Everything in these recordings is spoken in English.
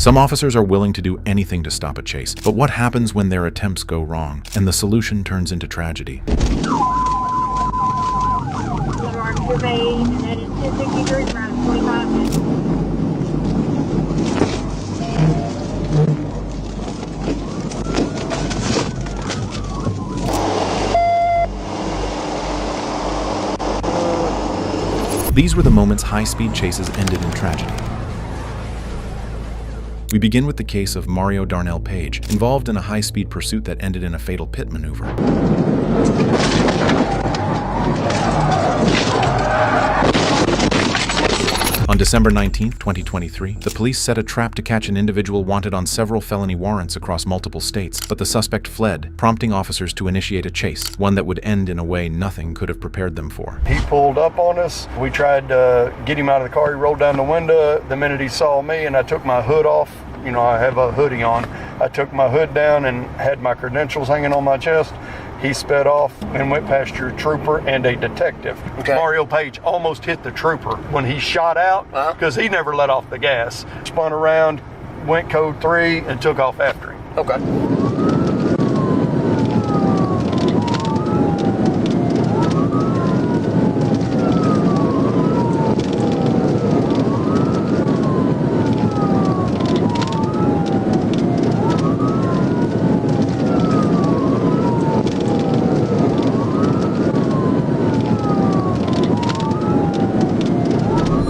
Some officers are willing to do anything to stop a chase, but what happens when their attempts go wrong and the solution turns into tragedy? These were the moments high-speed chases ended in tragedy. We begin with the case of Mario Darnell Page, involved in a high-speed pursuit that ended in a fatal pit maneuver. On December 19, 2023, the police set a trap to catch an individual wanted on several felony warrants across multiple states, but the suspect fled, prompting officers to initiate a chase, one that would end in a way nothing could have prepared them for. He pulled up on us. We tried to get him out of the car. He rolled down the window. The minute he saw me and I took my hood off, you know, I have a hoodie on. I took my hood down and had my credentials hanging on my chest. He sped off and went past your trooper and a detective. Okay. Mario Page almost hit the trooper when he shot out because he never let off the gas. Spun around, went code 3, and took off after him. Okay.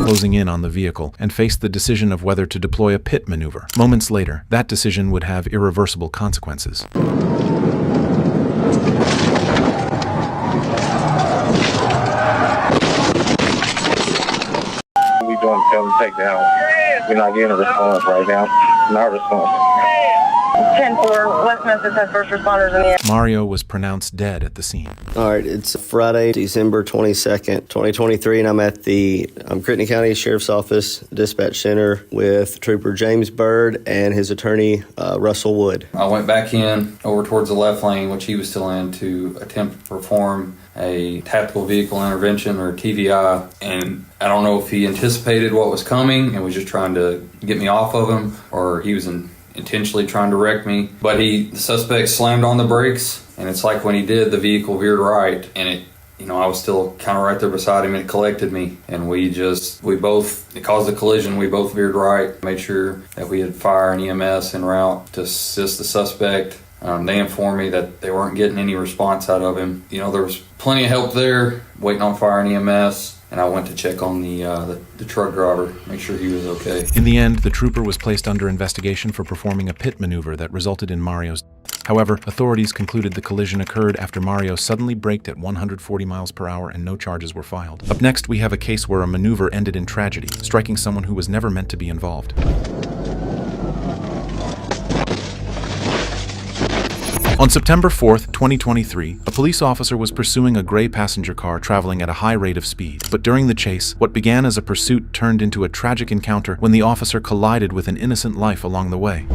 Closing in on the vehicle and faced the decision of whether to deploy a pit maneuver. Moments later, that decision would have irreversible consequences. We doing tell them take down. We're not getting a response right now. Not response. 10-4, West Memphis has first responders in the air. Mario was pronounced dead at the scene. All right, it's Friday, December 22nd, 2023, and I'm at the Crittenden County Sheriff's Office Dispatch Center with Trooper James Bird and his attorney, Russell Wood. I went back in over towards the left lane, which he was still in, to attempt to perform a tactical vehicle intervention, or TVI, and I don't know if he anticipated what was coming and was just trying to get me off of him, or he was intentionally trying to wreck me. But the suspect slammed on the brakes, and it's like when he did, the vehicle veered right, and I was still kind of right there beside him, and it collected me, and it caused a collision. We both veered right, made sure that we had fire and EMS en route to assist the suspect. They informed me that they weren't getting any response out of him. There was plenty of help there, waiting on fire and EMS. And I went to check on the truck driver, make sure he was okay. In the end, the trooper was placed under investigation for performing a pit maneuver that resulted in Mario's death. However, authorities concluded the collision occurred after Mario suddenly braked at 140 miles per hour and no charges were filed. Up next, we have a case where a maneuver ended in tragedy, striking someone who was never meant to be involved. On September 4th, 2023, a police officer was pursuing a gray passenger car traveling at a high rate of speed. But during the chase, what began as a pursuit turned into a tragic encounter when the officer collided with an innocent life along the way.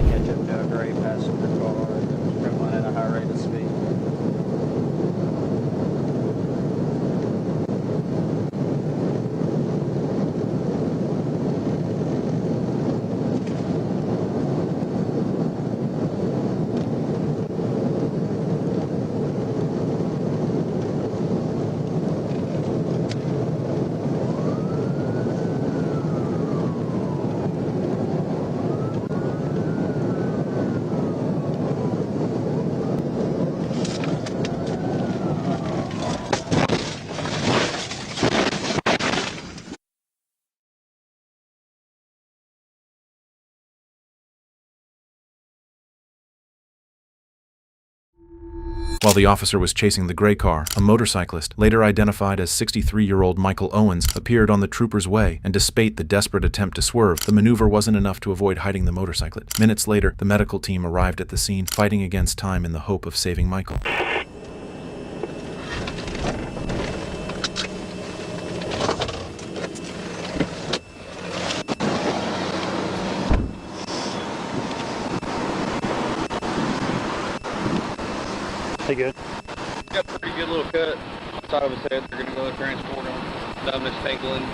While the officer was chasing the gray car, a motorcyclist, later identified as 63-year-old Michael Owens, appeared on the trooper's way, and despite the desperate attempt to swerve, the maneuver wasn't enough to avoid hiding the motorcyclist. Minutes later, the medical team arrived at the scene, fighting against time in the hope of saving Michael. They good? Got a pretty good little cut. Side of his head. They're going to go and transport him. Numbness, tingling.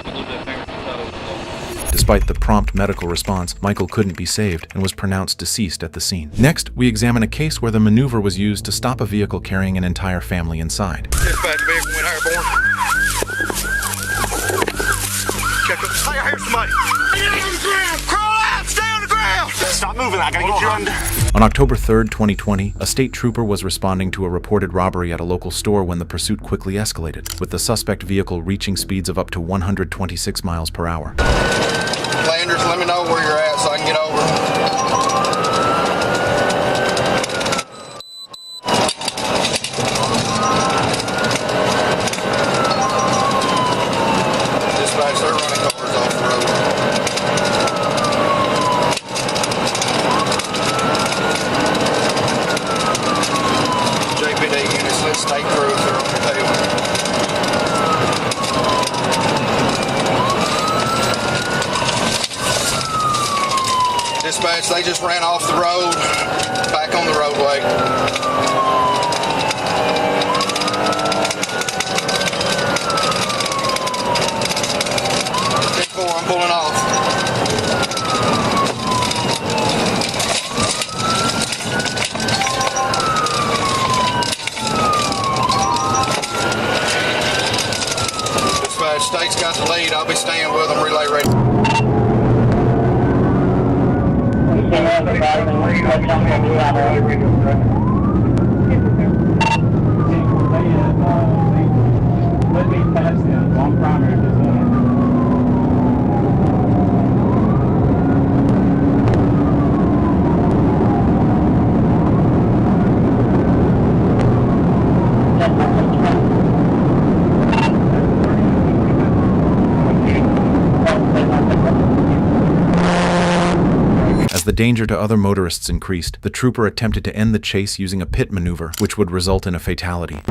a little bit of finger out of the floor. Despite the prompt medical response, Michael couldn't be saved and was pronounced deceased at the scene. Next, we examine a case where the maneuver was used to stop a vehicle carrying an entire family inside. Dispatch vehicle went airborne. Check it. Hey, I hear somebody. Stay on the ground. Crawl out. Stay on the ground. Stop moving. I gotta get you under. On October 3rd, 2020, a state trooper was responding to a reported robbery at a local store when the pursuit quickly escalated, with the suspect vehicle reaching speeds of up to 126 miles per hour. Landers, let me know where you're at so I can get over. Dispatch, they're running cars off the road. JPD units, let's stay through if they're on your tail. Dispatch, they just ran off the road, back on the roadway. 10-4, I'm pulling off. Dispatch, state's got the lead. I'll be staying with them. Relay ready. Let me pass them on primary this morning. As the danger to other motorists increased, the trooper attempted to end the chase using a pit maneuver, which would result in a fatality.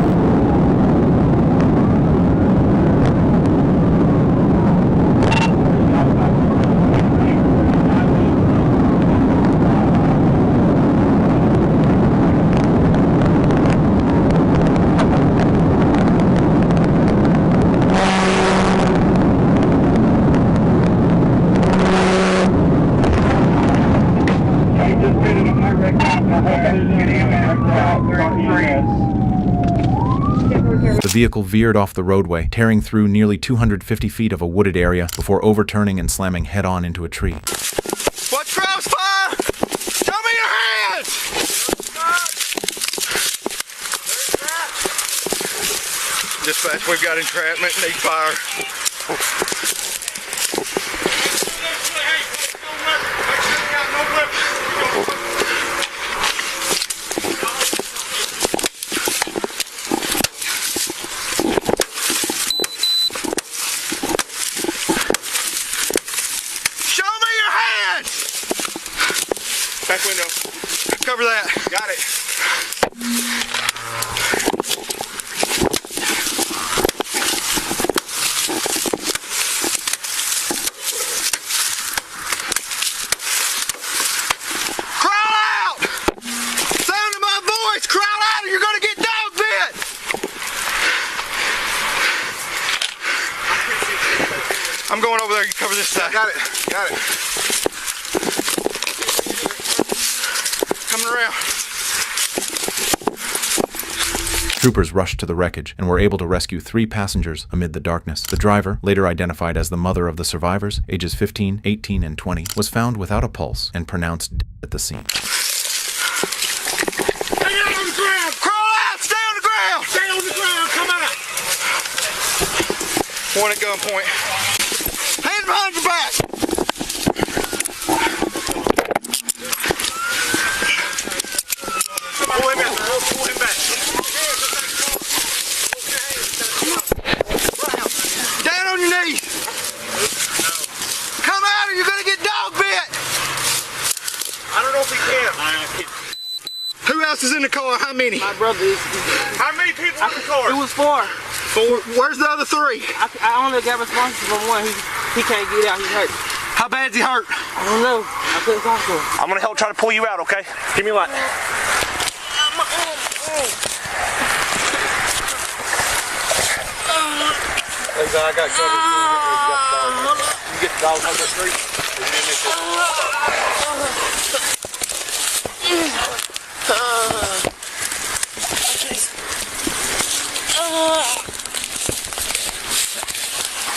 The vehicle veered off the roadway, tearing through nearly 250 feet of a wooded area before overturning and slamming head-on into a tree. What's crossfire? Show me your hands! Dispatch, we've got entrapment, need fire. Back window. Cover that. Got it. Crawl out! Sound of my voice! Crawl out or you're gonna get dog bit! I'm going over there. You cover this side. Got it. Got it. Coming around. Troopers rushed to the wreckage and were able to rescue 3 passengers amid the darkness. The driver, later identified as the mother of the survivors, ages 15, 18, and 20, was found without a pulse and pronounced dead at the scene. Stay on the ground! Crawl out! Stay on the ground! Stay on the ground! Come out! Point at gunpoint. Hands behind your back! Pull him back. Pull him back. Down on your knees. Come out or you're going to get dog bit. I don't know if he can. Who else is in the car? How many? My brother is. How many people in the car? It was 4. 4. Where's the other 3? I only got responses from one. He can't get out. He's hurt. How bad's he hurt? I don't know. I couldn't talk to him. I'm going to help try to pull you out, okay? Give me a light. I got covered. You get the dog on the street.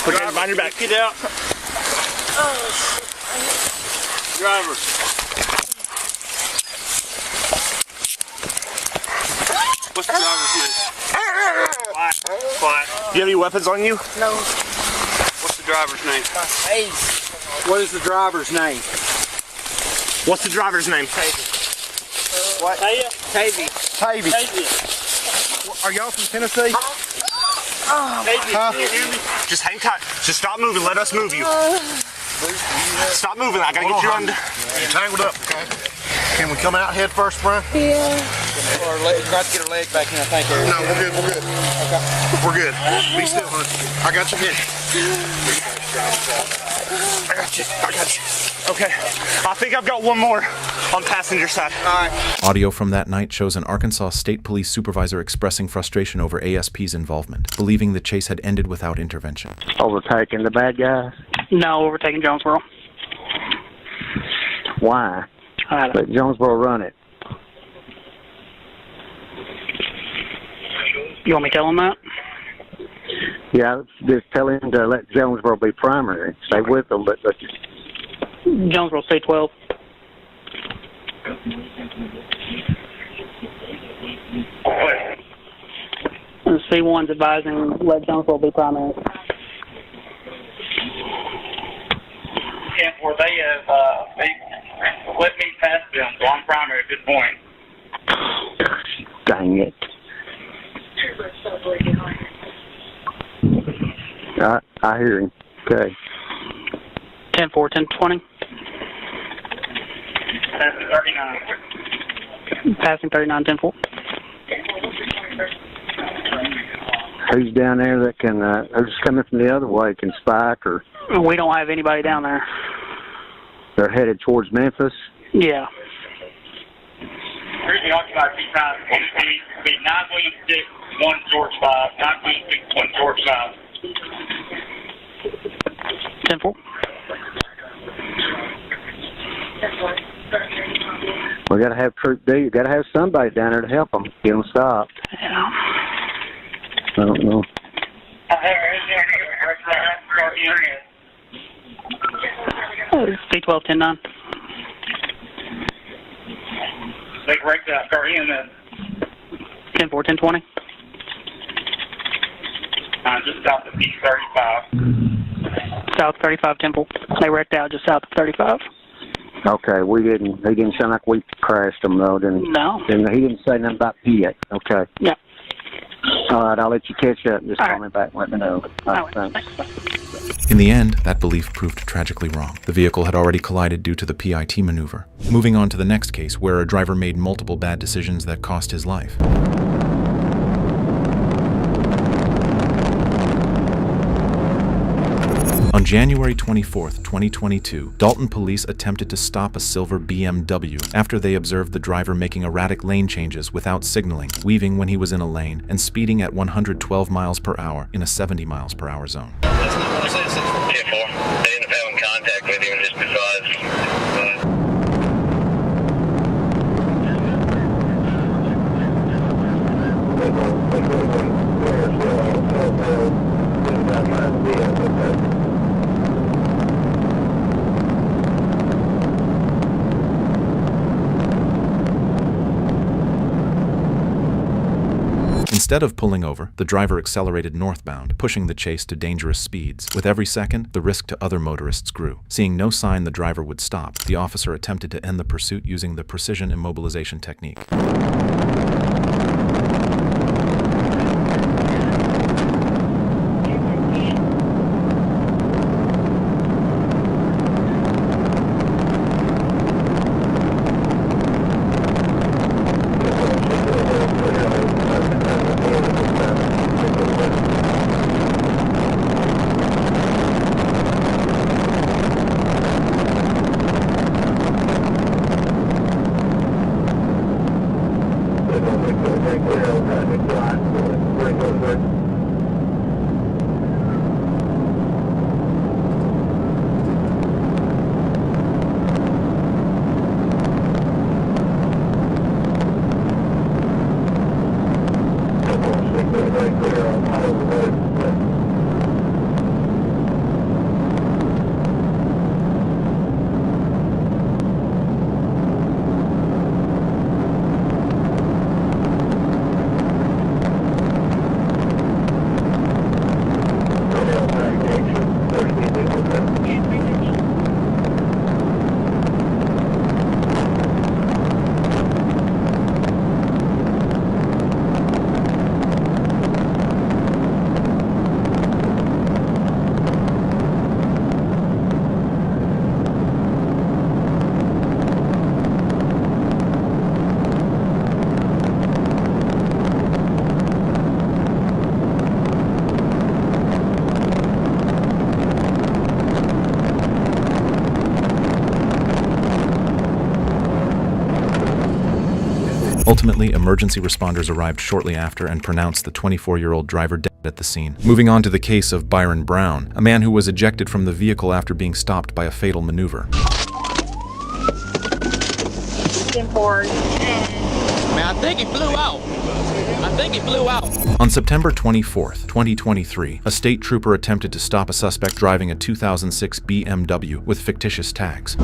Put your behind your back. Get out. Driver. What's the driver's name? Quiet. Quiet. Do you have any weapons on you? No. What's the driver's name? What is the driver's name? What's the driver's name? What? Tavy. Tavy. Are y'all from Tennessee? Just hang tight. Just stop moving. Let us move you. Stop moving. I gotta get you under. You're tangled up. Okay. Can we come out head first, Brian? Yeah. Or try to get her leg back in, I think. No, we're good. We're good. Okay. We're good. Be still, honey. I got you. I got you. I got you. Okay. I think I've got one more on passenger side. All right. Audio from that night shows an Arkansas State Police supervisor expressing frustration over ASP's involvement, believing the chase had ended without intervention. Overtaking the bad guys? No, overtaking Jonesboro. Why? Let Jonesboro run it. You want me to tell him that? Yeah, just tell him to let Jonesboro be primary. Stay with them, but Jonesboro, stay 12. And C1's advising let Jonesboro be primary. 10-4, they have let me pass them, so I'm primary at this point. dang it. I hear him. Okay. 10-4, 10-20. Passing 39. Passing 39, 10-4. Who's down there that can, who's coming from the other way, can spike, or? We don't have anybody down there. They're headed towards Memphis? Yeah. Currently occupied 2 times. Be 9 Williams 6, 1 George 5. 9 Williams 6, 1 George 5. 10-4. We got to have Troop D. You got to have somebody down there to help them. Get them stopped. Yeah. I don't know. C12, 10-9. They break that car in then. 10-4, 10-20. Just south of P35. South 35, 10-4. They wrecked out just south of 35. Okay, he didn't sound like we crashed them, though, didn't he? No. He didn't say nothing about P yet. Okay. Yeah. All right, I'll let you catch up. Just All call right. me back and let me know. All right, thanks. In the end, that belief proved tragically wrong. The vehicle had already collided due to the PIT maneuver. Moving on to the next case, where a driver made multiple bad decisions that cost his life. On January 24, 2022, Dalton police attempted to stop a silver BMW after they observed the driver making erratic lane changes without signaling, weaving when he was in a lane, and speeding at 112 miles per hour in a 70 miles per hour zone. 10-4. They ended up having contact with him just because. Instead of pulling over, the driver accelerated northbound, pushing the chase to dangerous speeds. With every second, the risk to other motorists grew. Seeing no sign the driver would stop, the officer attempted to end the pursuit using the precision immobilization technique. Ultimately, emergency responders arrived shortly after and pronounced the 24-year-old driver dead at the scene. Moving on to the case of Byron Brown, a man who was ejected from the vehicle after being stopped by a fatal maneuver. Man, I think he flew out. On September 24, 2023, a state trooper attempted to stop a suspect driving a 2006 BMW with fictitious tags.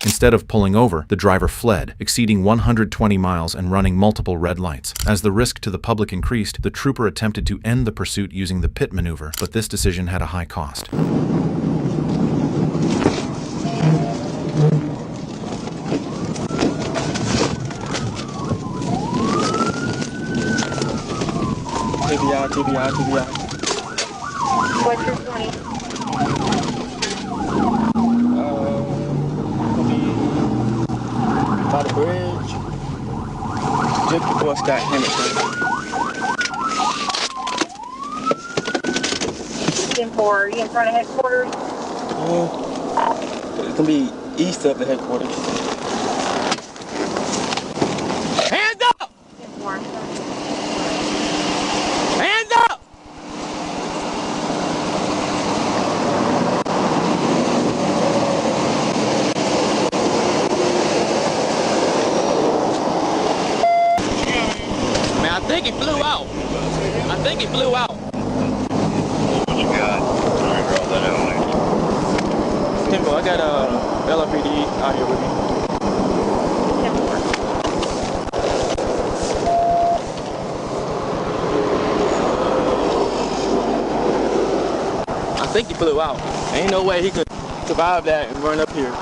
Instead of pulling over, the driver fled, exceeding 120 miles and running multiple red lights. As the risk to the public increased, the trooper attempted to end the pursuit using the pit maneuver, but this decision had a high cost. TBI. What's your 20? By the bridge, just before Scott Henderson. 10-4, are you in front of headquarters? It's gonna be east of the headquarters. Hands up! 10-4. Hands up! Man, I think he flew out. What you got? Alright, roll that out. Tempo, I got LAPD out here with me. 10-4. I think he flew out. Ain't no way he could survive that and run up here.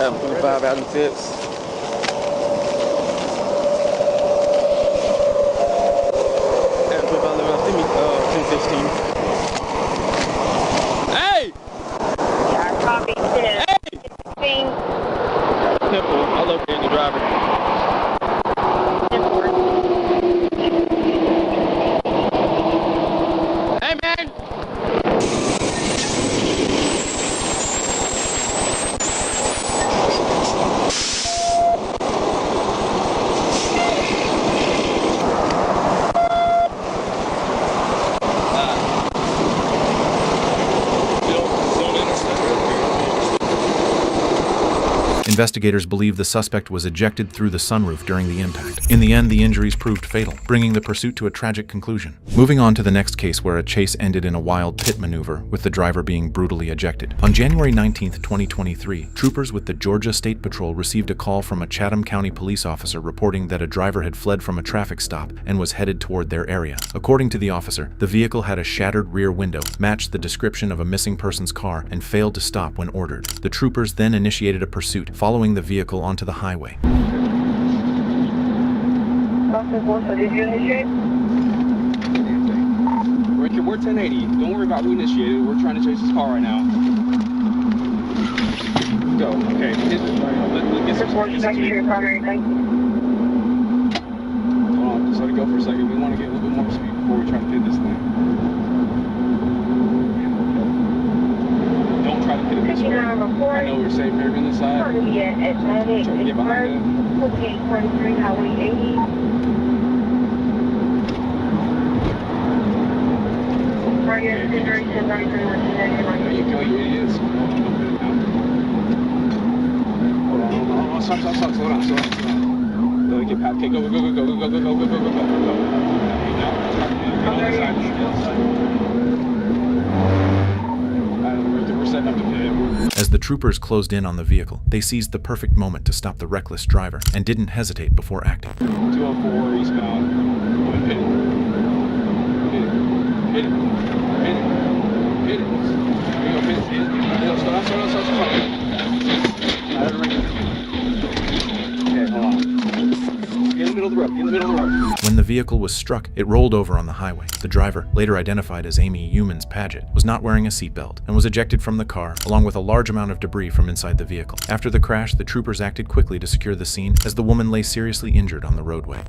25 out of 6. Hey! Yeah, copy. 10. Hey! 16. Temple, I located the driver. 10-4. Hey, man! Investigators believe the suspect was ejected through the sunroof during the impact. In the end, the injuries proved fatal, bringing the pursuit to a tragic conclusion. Moving on to the next case where a chase ended in a wild pit maneuver, with the driver being brutally ejected. On January 19, 2023, troopers with the Georgia State Patrol received a call from a Chatham County police officer reporting that a driver had fled from a traffic stop and was headed toward their area. According to the officer, the vehicle had a shattered rear window, matched the description of a missing person's car, and failed to stop when ordered. The troopers then initiated a pursuit, following the vehicle onto the highway. Did you initiate? We're 1080. Don't worry about who initiated. We're trying to chase this car right now. Go. Okay. Let's Report you back to your primary thing. Hold on. Just let it go for a second. We want to get a little bit more speed before we try to pit this thing. Don't try to pit it this way. I know we're safe here on this side. Atlantic Try to get behind it. 4843 Highway 80. Target 1033 There you go, you idiots. Hold on. Stop. Slow down. Go, get past. Okay, go. Now, get on this side. We're setting up the pit. As the troopers closed in on the vehicle, they seized the perfect moment to stop the reckless driver and didn't hesitate before acting. 204 eastbound. Hit it. Hit it. Stop. Okay, hold on. Get middle of the road. Get in the middle of the road. When the vehicle was struck, it rolled over on the highway. The driver, later identified as Amy Humans Paget, was not wearing a seatbelt and was ejected from the car, along with a large amount of debris from inside the vehicle. After the crash, the troopers acted quickly to secure the scene as the woman lay seriously injured on the roadway.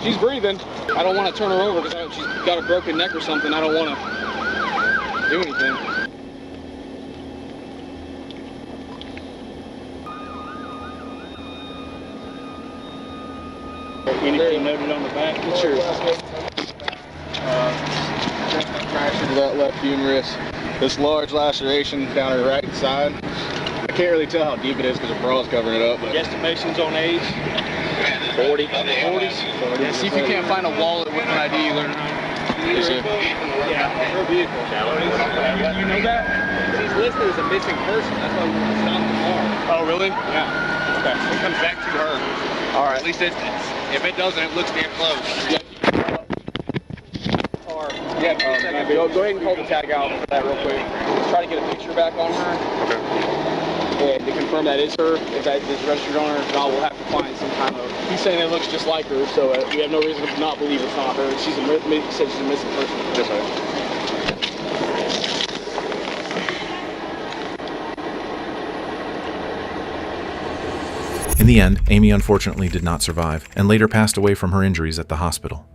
She's breathing. I don't want to turn her over because she's got a broken neck or something. I don't want to do anything. Anything noted on the back? Sure. Crash into that left humerus. This large laceration down her right side. I can't really tell how deep it is because her bra is covering it up. But estimations on age? 40. 40s? Yeah, see if you can't find a wallet with an ID either. Yeah, her vehicle. You know that? She's listed as a missing person. That's why we want to stop the car. Oh, really? Yeah. Okay. It comes back to her. All right. At least if it doesn't, it looks damn close. Yeah. Yeah, go ahead and pull the tag out for that real quick. Let's try to get a picture back on her. Okay. And to confirm that is her, if that is registered on her, now we'll have to find some kind of... He's saying it looks just like her, so we have no reason to not believe it's not her. He said she's a missing person. Yes, In the end, Amy unfortunately did not survive and later passed away from her injuries at the hospital.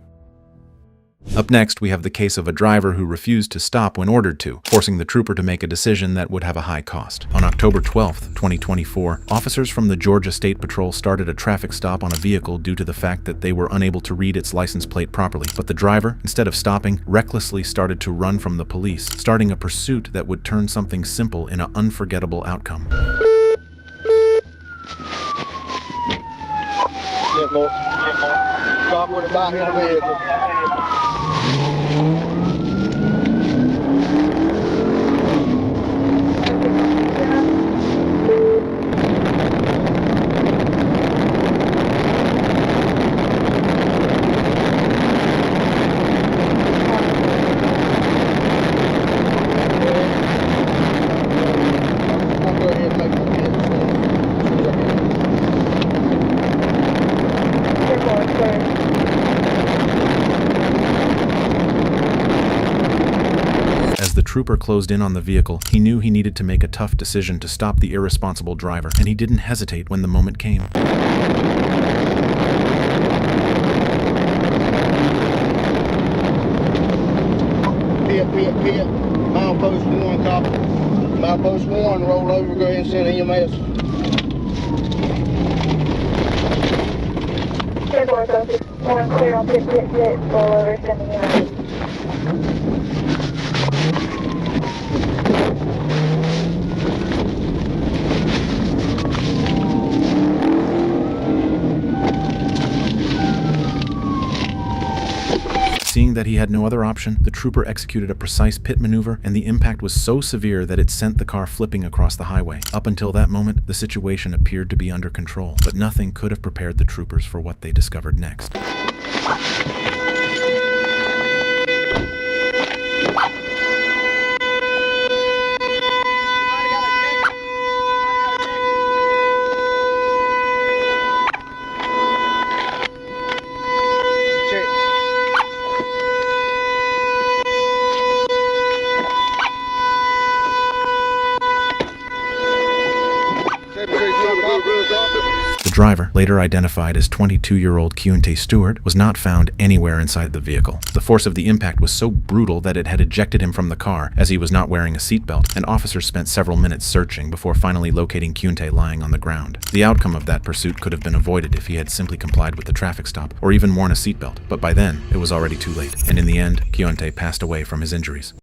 Up next, we have the case of a driver who refused to stop when ordered to, forcing the trooper to make a decision that would have a high cost. On October 12, 2024, officers from the Georgia State Patrol started a traffic stop on a vehicle due to the fact that they were unable to read its license plate properly. But the driver, instead of stopping, recklessly started to run from the police, starting a pursuit that would turn something simple into an unforgettable outcome. Stop with the back of the vehicle. As the trooper closed in on the vehicle, he knew he needed to make a tough decision to stop the irresponsible driver, and he didn't hesitate when the moment came. Pit. Milepost 1, copy. Milepost 1, roll over, go ahead and send EMS. 1 clear on pit, roll over, sending EMS. Seeing that he had no other option, the trooper executed a precise pit maneuver, and the impact was so severe that it sent the car flipping across the highway. Up until that moment, the situation appeared to be under control, but nothing could have prepared the troopers for what they discovered next. The driver, later identified as 22-year-old Keontae Stewart, was not found anywhere inside the vehicle. The force of the impact was so brutal that it had ejected him from the car, as he was not wearing a seatbelt, and officers spent several minutes searching before finally locating Keontae lying on the ground. The outcome of that pursuit could have been avoided if he had simply complied with the traffic stop, or even worn a seatbelt, but by then, it was already too late, and in the end, Keontae passed away from his injuries.